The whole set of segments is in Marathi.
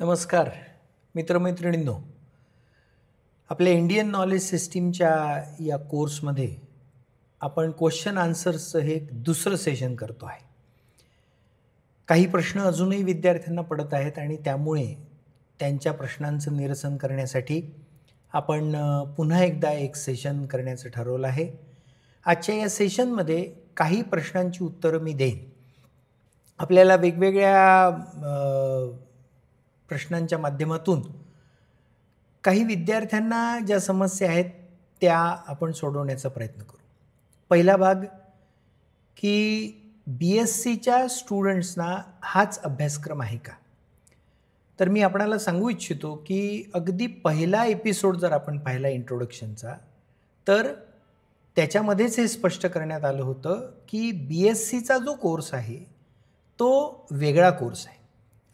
नमस्कार मित्रमैत्रिणींनो, आपल्या इंडियन नॉलेज सिस्टीमच्या या कोर्समध्ये आपण क्वेश्चन आन्सर्सचं हे दुसरं सेशन करतो आहे. काही प्रश्न अजूनही विद्यार्थ्यांना पडत आहेत आणि त्यामुळे त्यांच्या प्रश्नांचं निरसन करण्यासाठी आपण पुन्हा एकदा एक सेशन करण्याचं ठरवलं आहे. आजच्या या सेशनमध्ये काही प्रश्नांची उत्तरं मी देईन. आपल्याला वेगवेगळ्या प्रश्नांच्या माध्यमातून काही विद्यार्थ्यांना ज्या समस्या आहेत त्या आपण सोडवण्याचा प्रयत्न करू. पहिला भाग की BScच्या स्टुडंट्सना हाच अभ्यासक्रम आहे का? तर मी आपणाला सांगू इच्छितो की अगदी पहिला एपिसोड जर आपण पाहिला इंट्रोडक्शनचा, तर त्याच्यामध्येच हे स्पष्ट करण्यात आलं होतं की BScचा जो कोर्स आहे तो वेगळा कोर्स आहे.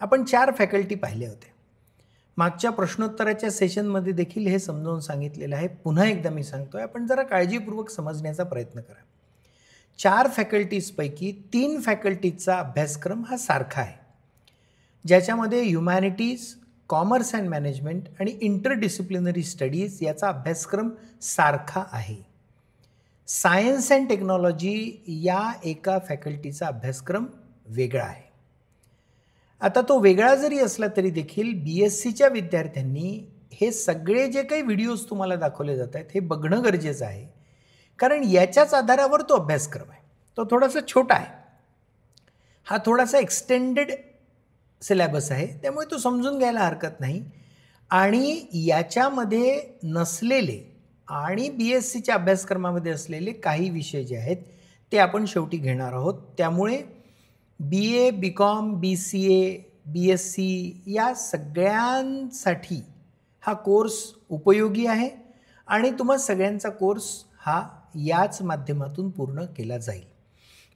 आपण 4 फॅकल्टी पाहिल्या होत्या. मागच्या प्रश्नोत्तराच्या सेशनमध्ये देखील हे समजावून सांगितलेलं आहे. पुन्हा एकदा मी सांगतोय, आपण जरा काळजीपूर्वक समजण्याचा प्रयत्न करा. 4 फॅकल्टीजपैकी 3 फॅकल्टीजचा अभ्यासक्रम हा सारखा आहे, ज्याच्यामध्ये ह्युमॅनिटीज, कॉमर्स अँड मॅनेजमेंट आणि इंटरडिसिप्लिनरी स्टडीज याचा अभ्यासक्रम सारखा आहे. सायन्स अँड टेक्नॉलॉजी या एका फॅकल्टीचा अभ्यासक्रम वेगळा आहे. आता तो वेगळा जरी असला तरी देखील BScच्या विद्यार्थ्यांनी हे सगळे जे काही व्हिडिओज तुम्हाला दाखवले जात आहेत हे बघणं गरजेचं आहे, कारण याच्याच आधारावर तो अभ्यासक्रम आहे. तो थोडासा छोटा आहे, हा थोडासा एक्सटेंडेड सिलेबस आहे, त्यामुळे तो समजून घ्यायला हरकत नाही. आणि याच्यामध्ये नसलेले आणि BScच्या अभ्यासक्रमामध्ये असलेले काही विषय जे आहेत ते आपण शेवटी घेणार आहोत. त्यामुळे BA, BCom, BCA, BSc या सगळ्यांसाठी हा कोर्स उपयोगी आहे आणि तुम्हा सगळ्यांचा कोर्स हा याच माध्यमातून पूर्ण केला जाईल.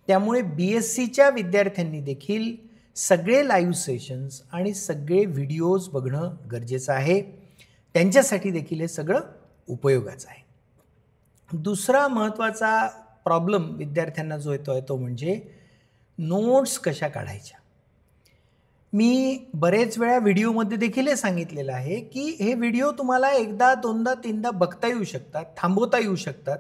त्यामुळे BScच्या विद्यार्थ्यांनी देखील सगळे लाईव्ह सेशन्स आणि सगळे व्हिडिओज बघणं गरजेचं आहे. त्यांच्यासाठी देखील हे सगळं उपयोगाचं आहे. दुसरा महत्त्वाचा प्रॉब्लेम विद्यार्थ्यांना जो येतो आहे तो म्हणजे नोट्स कशा काढायच्या. मी बरेच वेळा व्हिडिओमध्ये देखील हे सांगितलेलं आहे की हे व्हिडिओ तुम्हाला एकदा, दोनदा, तीनदा बघता येऊ शकतात, थांबवता येऊ शकतात.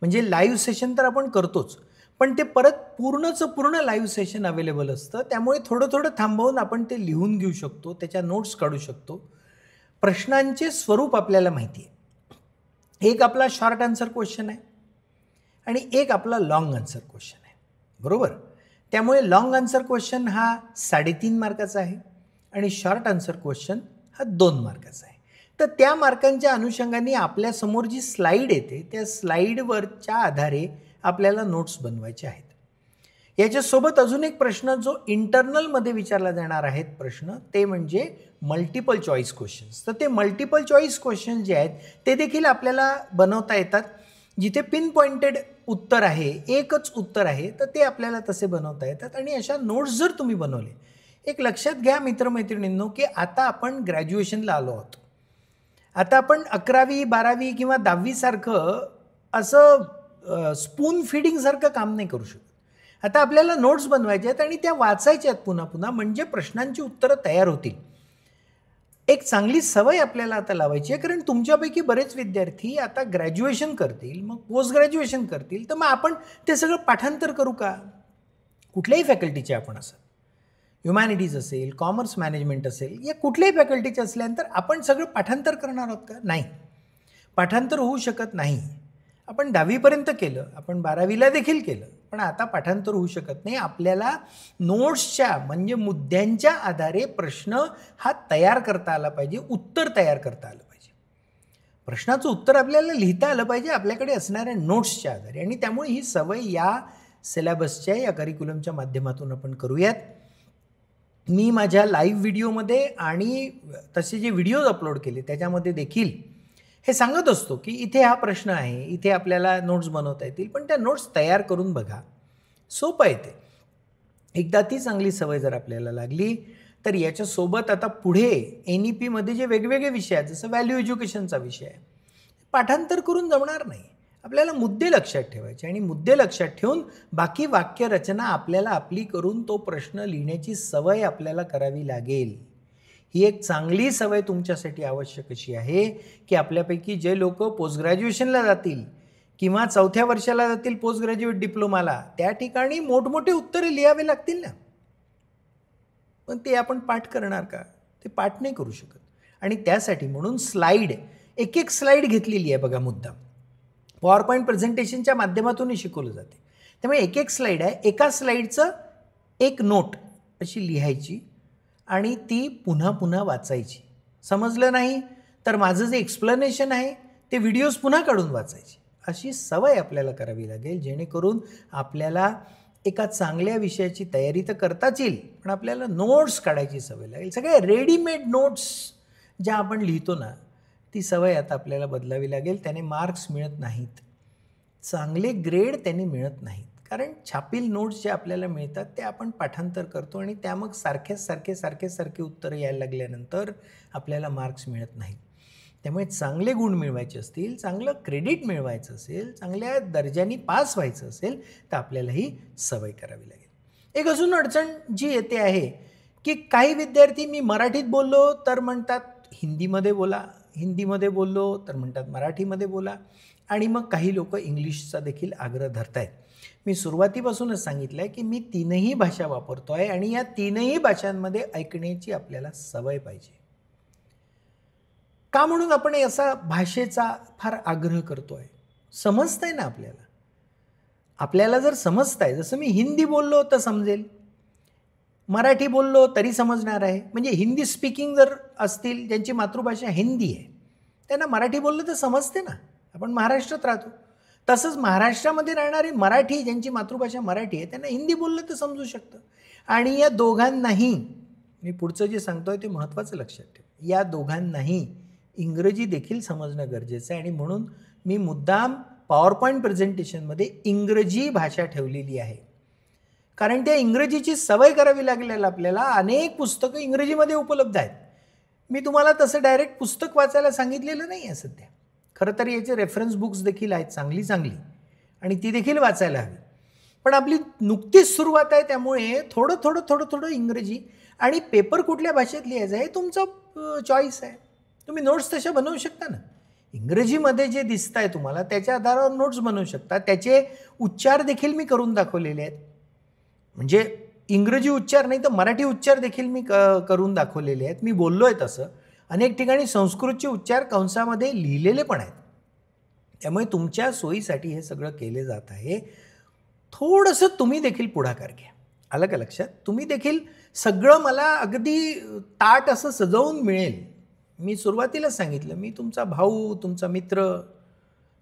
म्हणजे लाईव्ह सेशन तर आपण करतोच, पण ते परत पूर्ण लाईव्ह सेशन अवेलेबल असतं. त्यामुळे थोडं थोडं थांबवून आपण ते लिहून घेऊ शकतो, त्याच्या नोट्स काढू शकतो. प्रश्नांचे स्वरूप आपल्याला माहिती आहे. एक आपला शॉर्ट आन्सर क्वेश्चन आहे आणि एक आपला लॉंग आन्सर क्वेश्चन आहे, बरोबर? त्यामुळे लॉंग आन्सर क्वेश्चन हा 3.5 मार्काचा आहे आणि शॉर्ट आन्सर क्वेश्चन हा 2 मार्काचा आहे. तर त्या मार्कांच्या अनुषंगाने आपल्यासमोर जी स्लाईड येते त्या स्लाईडवरच्या आधारे आपल्याला नोट्स बनवायचे आहेत. याच्यासोबत अजून एक प्रश्न जो इंटरनलमध्ये विचारला जाणार आहेत प्रश्न, ते म्हणजे मल्टिपल चॉईस क्वेश्चन्स. तर ते मल्टिपल चॉईस क्वेश्चन जे आहेत ते देखील आपल्याला बनवता येतात. जिथे पिन पॉइंटेड उत्तर आहे, एकच उत्तर आहे, तर ते आपल्याला तसे बनवता येतात. आणि अशा नोट्स जर तुम्ही बनवले, एक लक्षात घ्या मित्रमैत्रिणींनो की आता आपण ग्रॅज्युएशनला आलो आहोत. आता आपण 11वी 12वी किंवा 10वी सारखं असं स्पून फिडिंगसारखं काम नाही करू शकत. आता आपल्याला नोट्स बनवायचे आहेत आणि त्या वाचायच्या आहेत पुन्हा पुन्हा, म्हणजे प्रश्नांची उत्तरं तयार होतील. एक चांगली सवय आपल्याला आता लावायची आहे, कारण तुमच्यापैकी बरेच विद्यार्थी आता ग्रॅज्युएशन करतील, मग पोस्ट ग्रॅज्युएशन करतील. तर मग आपण ते सगळं पाठांतर करू का? कुठल्याही फॅकल्टीचे आपण असाल, ह्युमॅनिटीज असेल, कॉमर्स मॅनेजमेंट असेल, या कुठल्याही फॅकल्टीचे असल्यानंतर आपण सगळं पाठांतर करणार आहोत का? नाही, पाठांतर होऊ शकत नाही. आपण 10वीपर्यंत केलं, आपण 12वीला देखील केलं, पण आता पाठांतर होऊ शकत नाही. आपल्याला नोट्सच्या म्हणजे मुद्द्यांच्या आधारे प्रश्न हा तयार करता आला पाहिजे, उत्तर तयार करता आलं पाहिजे. प्रश्नाचं उत्तर आपल्याला लिहिता आलं पाहिजे आपल्याकडे असणाऱ्या नोट्सच्या आधारे. आणि त्यामुळे ही सवय या सिलेबसच्या, या करिक्युलमच्या माध्यमातून आपण करूयात. मी माझ्या लाईव्ह व्हिडिओमध्ये आणि तसे जे व्हिडिओज अपलोड केले त्याच्यामध्ये देखील हे सांगत असतो की इथे हा प्रश्न आहे, इथे आपल्याला नोट्स बनवता येतील, पण त्या नोट्स तयार करून बघा, सोपं येते. एकदा ती चांगली सवय जर आपल्याला लागली तर याच्यासोबत आता पुढे NEPमध्ये जे वेगवेगळे विषय आहेत, जसं व्हॅल्यू एज्युकेशनचा विषय आहे, पाठांतर करून जमणार नाही. आपल्याला मुद्दे लक्षात ठेवायचे आणि मुद्दे लक्षात ठेवून बाकी वाक्यरचना आपल्याला आपली करून तो प्रश्न लिहिण्याची सवय आपल्याला करावी लागेल. ही एक चांगली सवय तुमच्यासाठी आवश्यक अशी आहे की आपल्यापैकी जे लोक पोस्ट ग्रॅज्युएशनला जातील किंवा 4थ्या वर्षाला जातील पोस्ट ग्रॅज्युएट डिप्लोमाला, त्या ठिकाणी मोठमोठे उत्तरे लिहावे लागतील ना, पण ते आपण पाठ करणार का? ते पाठ नाही करू शकत. आणि त्यासाठी म्हणून स्लाईड, एक स्लाईड घेतलेली आहे बघा मुद्दाम. पॉवर पॉईंट प्रेझेंटेशनच्या माध्यमातूनही शिकवलं जाते. त्यामुळे एक स्लाईड आहे, एका स्लाईडचं एक नोट अशी लिहायची आणि ती पुन्हा पुन्हा वाचायची. समजलं नाही तर माझं जे एक्सप्लेनेशन आहे ते व्हिडिओज पुन्हा काढून वाचायचे. अशी सवय आपल्याला करावी लागेल, जेणेकरून आपल्याला एका चांगल्या विषयाची तयारी तर करताच येईल, पण आपल्याला नोट्स काढायची सवय लागेल. सगळ्या रेडीमेड नोट्स ज्या आपण लिहितो ना, ती सवय आता आपल्याला बदलावी लागेल. त्याने मार्क्स मिळत नाहीत, चांगले ग्रेड त्याने मिळत नाहीत. कारण छापील नोट्स जे आपल्याला मिळतात ते आपण पाठांतर करतो आणि त्या मग सारखे उत्तरं यायला लागल्यानंतर आपल्याला मार्क्स मिळत नाहीत. त्यामुळे चांगले गुण मिळवायचे असतील, चांगलं क्रेडिट मिळवायचं असेल, चांगल्या दर्जानी पास व्हायचं असेल तर आपल्याला ही सवय करावी लागेल. एक अजून अडचण जी येते आहे की काही विद्यार्थी मी मराठीत बोललो तर म्हणतात हिंदीमध्ये बोला, हिंदीमध्ये बोललो तर म्हणतात मराठीमध्ये बोला, आणि मग काही लोक इंग्लिशचा देखील आग्रह धरतायत. मी सुरुवातीपासूनच सांगितलं आहे की मी 3ही भाषा वापरतो आहे आणि या 3ही भाषांमध्ये ऐकण्याची आपल्याला सवय पाहिजे. का म्हणून आपण असा भाषेचा फार आग्रह करतो आहे? समजतंय ना आपल्याला. आपल्याला जर समजतंय, जसं मी हिंदी बोललो तर समजेल, मराठी बोललो तरी समजणार आहे. म्हणजे हिंदी स्पीकिंग जर असतील, ज्यांची मातृभाषा हिंदी आहे, त्यांना मराठी बोललं तर समजते ना. आपण महाराष्ट्रात राहतो. तसंच महाराष्ट्रामध्ये राहणारी मराठी, ज्यांची मातृभाषा मराठी आहे, त्यांना हिंदी बोललं तर समजू शकतं. आणि या दोघांनाही, मी पुढचं जे सांगतोय ते महत्त्वाचं लक्षात ठेव, या दोघांनाही इंग्रजी देखील समजणं गरजेचं आहे. आणि म्हणून मी मुद्दाम पॉवर पॉईंट प्रेझेंटेशनमध्ये इंग्रजी भाषा ठेवलेली आहे. कारण त्या इंग्रजीची सवय करावी लागेल आपल्याला. अनेक पुस्तकं इंग्रजीमध्ये उपलब्ध आहेत. मी तुम्हाला तसं डायरेक्ट पुस्तक वाचायला सांगितलेलं नाही आहे सध्या. खरं तर याचे रेफरन्स बुक्स देखील आहेत चांगली आणि ती देखील वाचायला हवी. पण आपली नुकतीच सुरुवात आहे, त्यामुळे थोडं इंग्रजी, आणि पेपर कुठल्या भाषेत लिहायचं आहे तुमचं चॉईस आहे. तुम्ही नोट्स तशा बनवू शकता ना. इंग्रजीमध्ये जे दिसत आहे तुम्हाला त्याच्या आधारावर नोट्स बनवू शकता. त्याचे उच्चार देखील मी करून दाखवलेले आहेत. म्हणजे इंग्रजी उच्चार नाही तर मराठी उच्चार देखील मी करून दाखवलेले आहेत. मी बोललो आहे तसं. अनेक ठिकाणी संस्कृतचे उच्चार कंसामध्ये लिहिलेले पण आहेत. त्यामुळे तुमच्या सोयीसाठी हे सगळं केले जात आहे. थोडंसं तुम्ही देखील पुढाकार घ्या. आलं का लक्षात? तुम्ही देखील सगळं मला अगदी ताट असं सजवून मिळेल. मी सुरुवातीलाच सांगितलं, मी तुमचा भाऊ, तुमचा मित्र,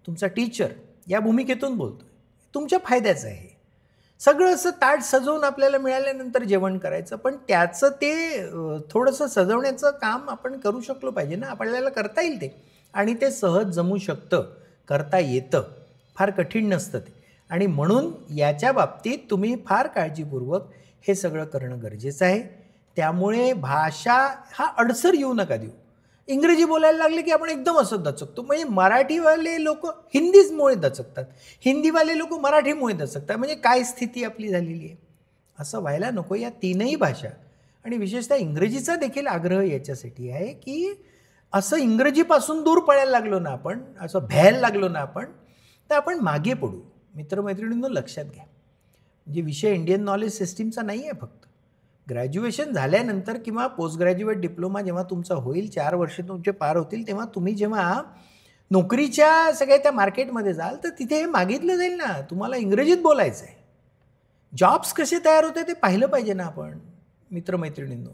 तुमचा टीचर या भूमिकेतून बोलतोय. तुमच्या फायद्याचं आहे. सगळं असं ताट सजवून आपल्याला मिळाल्यानंतर जेवण करायचं, पण त्याचं ते थोडंसं सजवण्याचं काम आपण करू शकलो पाहिजे ना. आपल्याला करता येईल ते, आणि ते सहज जमू शकतं, करता येतं, फार कठीण नसतं ते. आणि म्हणून याच्या बाबतीत तुम्ही फार काळजीपूर्वक हे सगळं करणं गरजेचं आहे. त्यामुळे भाषा हा अडसर येऊ नका देऊ. इंग्रजी बोलायला लागले की आपण एकदम असं दचकतो. म्हणजे मराठीवाले लोक हिंदीमुळे दचकतात, हिंदीवाले लोक मराठीमुळे दचकतात. म्हणजे काय स्थिती आपली झालेली आहे? असं व्हायला नको. या 3ही भाषा आणि विशेषतः इंग्रजीचा देखील आग्रह याच्यासाठी आहे की असं इंग्रजीपासून दूर पडायला लागलो ना आपण, असं भ्यायला लागलो ना आपण, तर आपण मागे पडू. मित्रमैत्रिणींनो लक्षात घ्या, म्हणजे विषय इंडियन नॉलेज सिस्टीमचा नाही आहे फक्त. ग्रॅज्युएशन झाल्यानंतर किंवा पोस्ट ग्रॅज्युएट डिप्लोमा जेव्हा तुमचा होईल, 4 वर्ष तुमचे पार होतील, तेव्हा तुम्ही जेव्हा नोकरीच्या सगळ्या त्या मार्केटमध्ये जाल तर तिथे हे मागितलं जाईल ना, तुम्हाला इंग्रजीत बोलायचं आहे. जॉब्स कसे तयार होते ते पाहिलं पाहिजे ना आपण मित्रमैत्रिणींनो.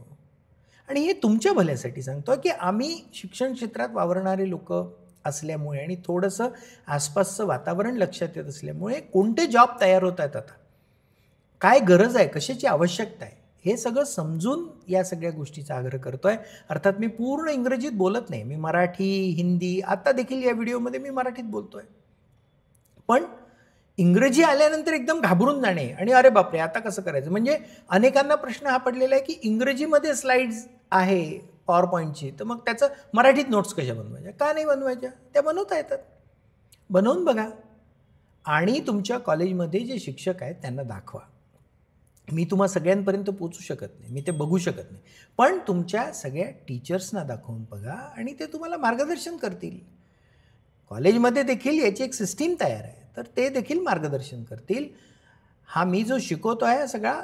आणि हे तुमच्या भल्यासाठी सांगतो की आम्ही शिक्षण क्षेत्रात वावरणारे लोक असल्यामुळे आणि थोडंसं आसपासचं वातावरण लक्षात येत असल्यामुळे कोणते जॉब तयार होत आहेत, आता काय गरज आहे, कशाची आवश्यकता आहे, हे सगळं समजून या सगळ्या गोष्टीचा आग्रह करतो आहे. अर्थात मी पूर्ण इंग्रजीत बोलत नाही, मी मराठी, हिंदी, आता देखील या व्हिडिओमध्ये मी मराठीत बोलतो आहे. पण इंग्रजी आल्यानंतर एकदम घाबरून जाणे आणि अरे बापरे आता कसं करायचं, म्हणजे अनेकांना प्रश्न हा पडलेला आहे की इंग्रजीमध्ये स्लाईड्स आहे पॉवर पॉईंटची, तर मग त्याचं मराठीत नोट्स कशा बनवायच्या? का नाही बनवायच्या? त्या बनवता येतात. बनवून बघा आणि तुमच्या कॉलेजमध्ये जे शिक्षक आहेत त्यांना दाखवा. मी तुम्हा सगळ्यांपर्यंत पोचू शकत नाही, मी ते बघू शकत नाही, पण तुमच्या सगळ्या टीचर्सना दाखवून बघा आणि ते तुम्हाला मार्गदर्शन करतील. कॉलेजमध्ये देखील याची एक सिस्टीम तयार आहे, तर ते देखील मार्गदर्शन करतील. हा मी जो शिकवतो आहे सगळा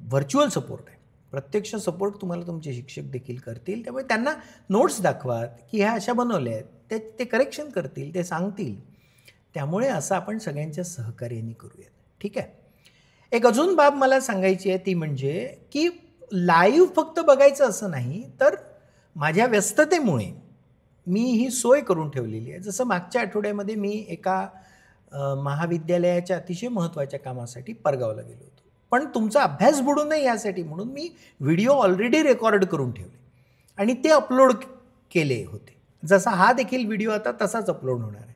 व्हर्च्युअल सपोर्ट आहे. प्रत्यक्ष सपोर्ट तुम्हाला तुमचे शिक्षक देखील करतील. त्यामुळे त्यांना नोट्स दाखवा की ह्या अशा बनवल्या आहेत, ते करेक्शन करतील, ते सांगतील. त्यामुळे असं आपण सगळ्यांच्या सहकार्याने करूयात. ठीक आहे. एक अजून बाब मला सांगायची आहे ती म्हणजे की लाईव्ह फक्त बघायचं असं नाही, तर माझ्या व्यस्ततेमुळे मी ही सोय करून ठेवलेली आहे. जसं मागच्या आठवड्यामध्ये मी एका महाविद्यालयाच्या अतिशय महत्त्वाच्या कामासाठी परगावला गेलो होतो. पण तुमचा अभ्यास बुडू नये यासाठी म्हणून मी व्हिडिओ ऑलरेडी रेकॉर्ड करून ठेवले आणि ते अपलोड केले होते. जसा हा देखील व्हिडिओ आता तसाच अपलोड होणार आहे.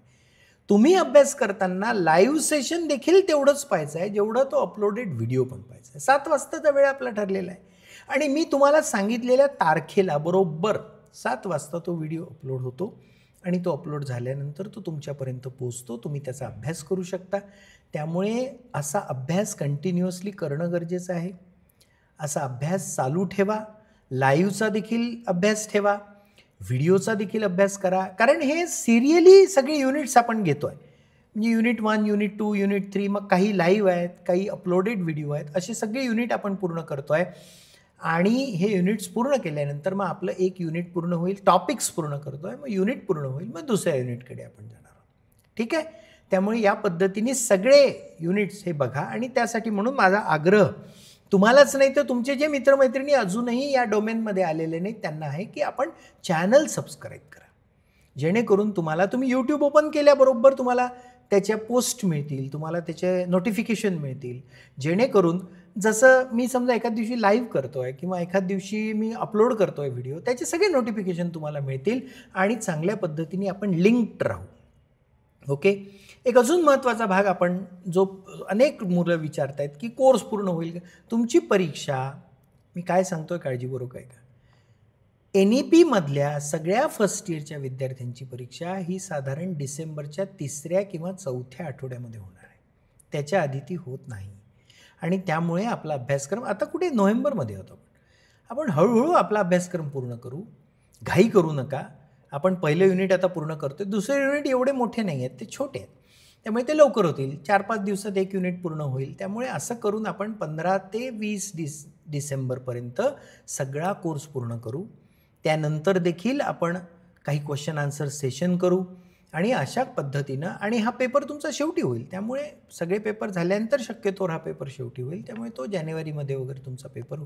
तुम्ही अभ्यास करताना लाईव्ह सेशन देखील तेवढंच पाहायचं आहे जेवढं तो अपलोडेड व्हिडिओ पण पाहायचा आहे. 7 वाजताचा वेळ आपला ठरलेला आहे आणि मी तुम्हाला सांगितलेल्या तारखेला बरोबर 7 वाजता तो व्हिडिओ अपलोड होतो आणि तो अपलोड झाल्यानंतर तो तुमच्यापर्यंत पोहोचतो. तुम्ही त्याचा अभ्यास करू शकता. त्यामुळे असा अभ्यास कंटिन्युअसली करणं गरजेचं आहे. असा अभ्यास चालू ठेवा. लाईव्हचा देखील अभ्यास ठेवा, व्हिडिओचा देखील अभ्यास करा. कारण हे सिरियली सगळे युनिट्स आपण घेतो आहे. म्हणजे युनिट 1, युनिट 2, युनिट 3, मग काही लाईव्ह आहेत, काही अपलोडेड व्हिडिओ आहेत, असे सगळे युनिट आपण पूर्ण करतो आहे. आणि हे युनिट्स पूर्ण केल्यानंतर मग आपलं एक युनिट पूर्ण होईल, टॉपिक्स पूर्ण करतो आहे, मग युनिट पूर्ण होईल, मग दुसऱ्या युनिटकडे आपण जाणार आहोत. ठीक आहे. त्यामुळे या पद्धतीने सगळे युनिट्स हे बघा. आणि त्यासाठी म्हणून माझा आग्रह तुम्हालाच नाही तर तुमचे जे मित्रमैत्रिणी अजूनही या डोमेनमध्ये आलेले नाहीत त्यांना आहे की आपण चॅनल सबस्क्राईब करा, जेणेकरून तुम्ही यूट्यूब ओपन केल्याबरोबर तुम्हाला त्याच्या पोस्ट मिळतील, तुम्हाला त्याचे नोटिफिकेशन मिळतील. जेणेकरून जसं मी समजा एखाद दिवशी लाईव्ह करतो आहे किंवा एखाद दिवशी मी अपलोड करतो आहे व्हिडिओ, त्याचे सगळे नोटिफिकेशन तुम्हाला मिळतील आणि चांगल्या पद्धतीने आपण लिंक्ड राहू. ओके. एक अजून महत्त्वाचा भाग आपण जो अनेक मुलं विचारत आहेत की कोर्स पूर्ण होईल का? तुमची परीक्षा, मी काय सांगतोय काळजीपूर्वक ऐका. NEPमधल्या सगळ्या फर्स्ट इयरच्या विद्यार्थ्यांची परीक्षा ही साधारण डिसेंबरच्या 3ऱ्या किंवा 4थ्या आठवड्यामध्ये होणार आहे. त्याच्या आधी ती होत नाही. आणि त्यामुळे आपला अभ्यासक्रम आता कुठे नोव्हेंबरमध्ये होतो. आपण हळूहळू आपला अभ्यासक्रम पूर्ण करू, घाई करू नका. आपण पहिलं युनिट आता पूर्ण करतो आहे, दुसरे युनिट एवढे मोठे नाही आहेत, ते छोटे आहेत. त्यामुळे ते लवकर होतील. 4-5 दिवसात एक युनिट पूर्ण होईल. त्यामुळे असं करून आपण 15 ते 20 डिसेंबरपर्यंत सगळा कोर्स पूर्ण करू. त्यानंतर देखील आपण काही क्वेश्चन आन्सर सेशन करू आणि अशा पद्धतीनं, आणि हा पेपर तुमचा शेवटी होईल. त्यामुळे सगळे पेपर झाल्यानंतर शक्यतोवर हा पेपर शेवटी होईल. त्यामुळे तो जानेवारीमध्ये वगैरे तुमचा पेपर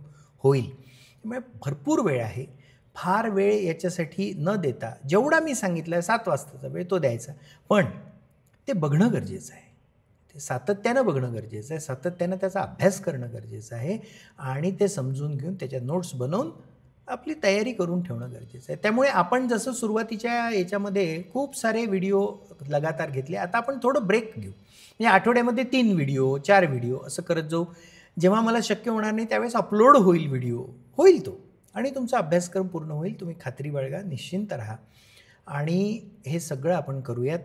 होईल. त्यामुळे भरपूर वेळ आहे. फार वेळ याच्यासाठी न देता जेवढा मी सांगितलं आहे 7 वाजताचा वेळ तो द्यायचा, पण ते बघणं गरजेचं आहे. ते सातत्यानं बघणं गरजेचं आहे, सातत्यानं त्याचा अभ्यास करणं गरजेचं आहे आणि ते समजून घेऊन त्याच्या नोट्स बनवून आपली तयारी करून ठेवणं गरजेचं आहे. त्यामुळे आपण जसं सुरुवातीच्या याच्यामध्ये खूप सारे व्हिडिओ लगातार घेतले, आता आपण थोडं ब्रेक घेऊ. म्हणजे आठवड्यामध्ये 3 व्हिडिओ, 4 व्हिडिओ असं करत जाऊ. जेव्हा मला शक्य होणार नाही त्यावेळेस अपलोड होईल व्हिडिओ, होईल तो, आणि तुमचा अभ्यासक्रम पूर्ण होईल. तुम्ही खात्री बाळगा, निश्चिंत राहा आणि हे सगळं आपण करूयात.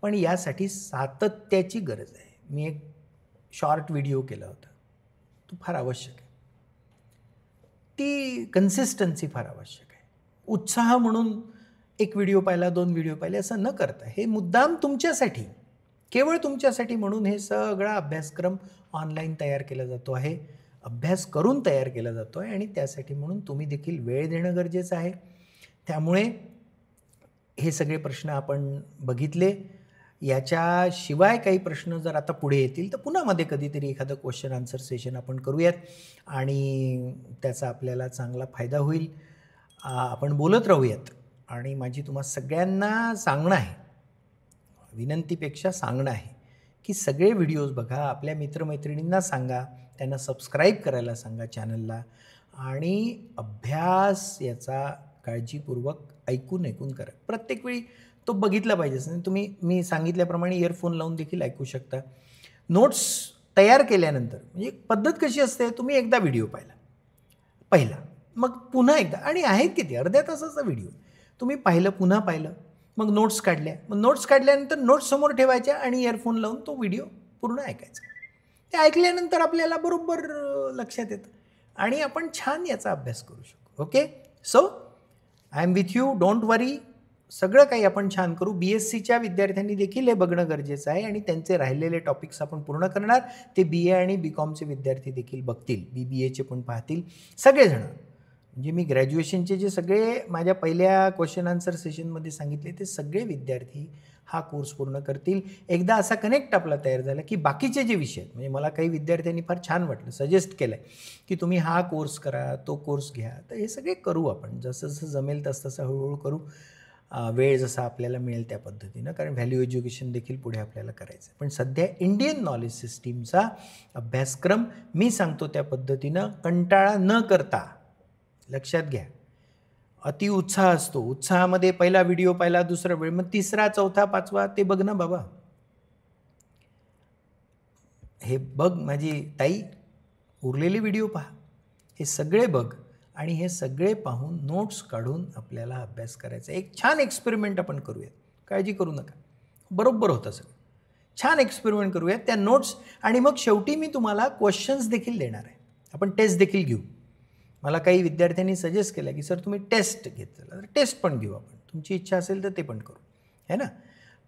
पण यासाठी सातत्याची गरज आहे. मी एक शॉर्ट व्हिडिओ केला होता, तो फार आवश्यक आहे. ती कन्सिस्टन्सी फार आवश्यक आहे. उत्साह म्हणून एक व्हिडिओ पाहिला, 2 व्हिडिओ पाहिले असं न करता, हे मुद्दाम तुमच्यासाठी, केवळ तुमच्यासाठी म्हणून हे सगळा अभ्यासक्रम ऑनलाईन तयार केला जातो आहे, अभ्यास करून तयार केला जातो आहे आणि त्यासाठी म्हणून तुम्ही देखील वेळ देणं गरजेचं आहे. त्यामुळे हे सगळे प्रश्न आपण बघितले. याच्याशिवाय काही प्रश्न जर आता पुढे येतील तर पुन्हा मध्ये कधीतरी एखादं क्वेश्चन आन्सर सेशन आपण करूयात आणि त्याचा आपल्याला चांगला फायदा होईल. आपण बोलत राहूयात. आणि माझी तुम्हा सगळ्यांना सांगणं आहे, विनंतीपेक्षा सांगणं आहे की सगळे व्हिडिओज बघा, आपल्या मित्रमैत्रिणींना सांगा, त्यांना सबस्क्राईब करायला सांगा चॅनलला, आणि अभ्यास याचा काळजीपूर्वक ऐकून करा. प्रत्येक वेळी तो बघितला पाहिजे. तुम्ही मी सांगितल्याप्रमाणे इयरफोन लावून देखील ऐकू शकता. नोट्स तयार केल्यानंतर म्हणजे पद्धत कशी असते, तुम्ही एकदा व्हिडिओ पहिला, मग पुन्हा एकदा, आणि आहेत किती, अर्ध्या तासाचा व्हिडिओ, तुम्ही पाहिलं, पुन्हा पाहिलं, मग नोट्स काढल्या, मग नोट्स काढल्यानंतर नोट्स समोर ठेवायच्या आणि इयरफोन लावून तो व्हिडिओ पूर्ण ऐकायचा. ते ऐकल्यानंतर आपल्याला बरोबर लक्षात येतं आणि आपण छान याचा अभ्यास करू शकतो. Okay, so I am with you, don't worry. सगळं काही आपण छान करू. BScच्या विद्यार्थ्यांनी देखील हे बघणं गरजेचं आहे आणि त्यांचे राहिलेले टॉपिक्स आपण पूर्ण करणार. ते BA आणि BComचे विद्यार्थी देखील बघतील, BBAचे पण पाहतील, सगळेजण. म्हणजे मी ग्रॅज्युएशनचे जे सगळे माझ्या पहिल्या क्वेश्चन आन्सर सेशनमध्ये सांगितले ते सगळे विद्यार्थी हा कोर्स पूर्ण करतील. एकदा असा कनेक्ट आपला तयार झाला की बाकीचे जे विषय म्हणजे मला काही विद्यार्थ्यांनी फार छान वाटलं, सजेस्ट केलं आहे की तुम्ही हा कोर्स करा, तो कोर्स घ्या. तर हे सगळे करू आपण, जसं जसं जमेल तसं हळूहळू करू. वेळ जसा आपल्याला मिळेल त्या पद्धतीनं, कारण व्हॅल्यू एज्युकेशन देखील पुढे आपल्याला करायचं आहे. पण सध्या इंडियन नॉलेज सिस्टीमचा अभ्यासक्रम मी सांगतो त्या पद्धतीनं कंटाळा न करता, लक्षात घ्या, अति उत्साह असतो, उत्साहामध्ये पहिला व्हिडिओ पाहिला, दुसरा वेळ, मग तिसरा, चौथा, पाचवा ते बघ ना बाबा. हे बघ माझी ताई, उरलेले व्हिडिओ पहा, हे सगळे बघ आणि हे सगळे पाहून नोट्स काढून आपल्याला अभ्यास करायचा. एक छान एक्सपेरिमेंट आपण करूयात, काळजी करू नका, बरोबर होतं सगळं. छान एक्सपेरिमेंट करूयात त्या नोट्स आणि मग शेवटी मी तुम्हाला क्वेश्चन्स देखील देणार आहे. आपण टेस्ट देखील घेऊ. मला काही विद्यार्थ्यांनी सजेस्ट केलं की सर तुम्ही टेस्ट घेतलं, तर टेस्ट पण घेऊ आपण, तुमची इच्छा असेल तर ते पण करू, है ना.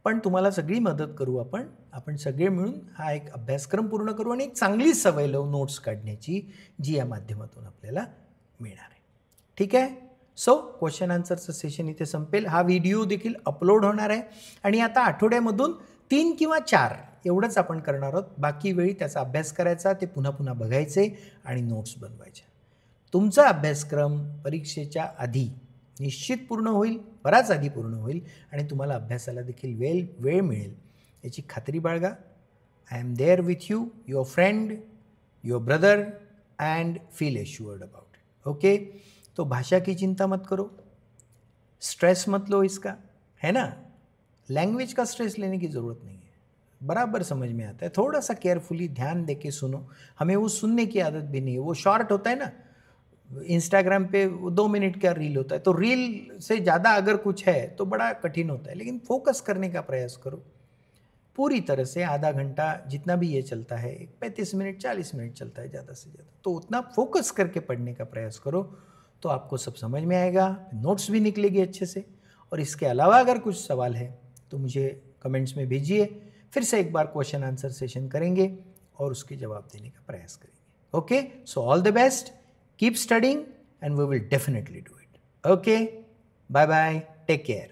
पण तुम्हाला सगळी मदत करू आपण सगळे मिळून हा एक अभ्यासक्रम पूर्ण करू आणि एक चांगली सवय लावू नोट्स काढण्याची, जी या माध्यमातून आपल्याला मिळणार आहे. ठीक आहे. सो क्वेश्चन आन्सरचं सेशन इथे संपेल. हा व्हिडिओ देखील अपलोड होणार आहे आणि आता आठवड्यामधून 3 किंवा 4 एवढंच आपण करणार आहोत. बाकी वेळी त्याचा अभ्यास करायचा, ते पुन्हा पुन्हा बघायचे आणि नोट्स बनवायच्या. तुमचा अभ्यासक्रम परीक्षेच्या आधी निश्चित पूर्ण होईल, बराच आधी पूर्ण होईल आणि तुम्हाला अभ्यासाला देखील वेळ मिळेल याची खात्री बाळगा. I am there with you, your friend, your brother, and feel assured about it. Okay, तो भाषा की चिंता मत करो, स्ट्रेस मत लो इसका, है ना. लैंग्वेज का स्ट्रेस लेने की ज़रूरत नहीं है, बराबर समझ में आता है. थोड़ा सा केयरफुली ध्यान दे के सुनो. हमें वो सुनने की आदत भी नहीं है. वो शॉर्ट होता है ना, इंस्टाग्राम पे 2 मिनट का रील होता है, तो रील से ज़्यादा अगर कुछ है तो बड़ा कठिन होता है. लेकिन फोकस करने का प्रयास करो पूरी तरह से. आधा घंटा जितना भी ये चलता है, 35 मिनट 40 मिनट चलता है ज़्यादा से ज़्यादा, तो उतना फोकस करके पढ़ने का प्रयास करो तो आपको सब समझ में आएगा, नोट्स भी निकलेगी अच्छे से. और इसके अलावा अगर कुछ सवाल है तो मुझे कमेंट्स में भेजिए. फिर से एक बार क्वेश्चन आंसर सेशन करेंगे और उसके जवाब देने का प्रयास करेंगे. Okay, so all the best, keep studying and we will definitely do it. Okay, bye bye, take care.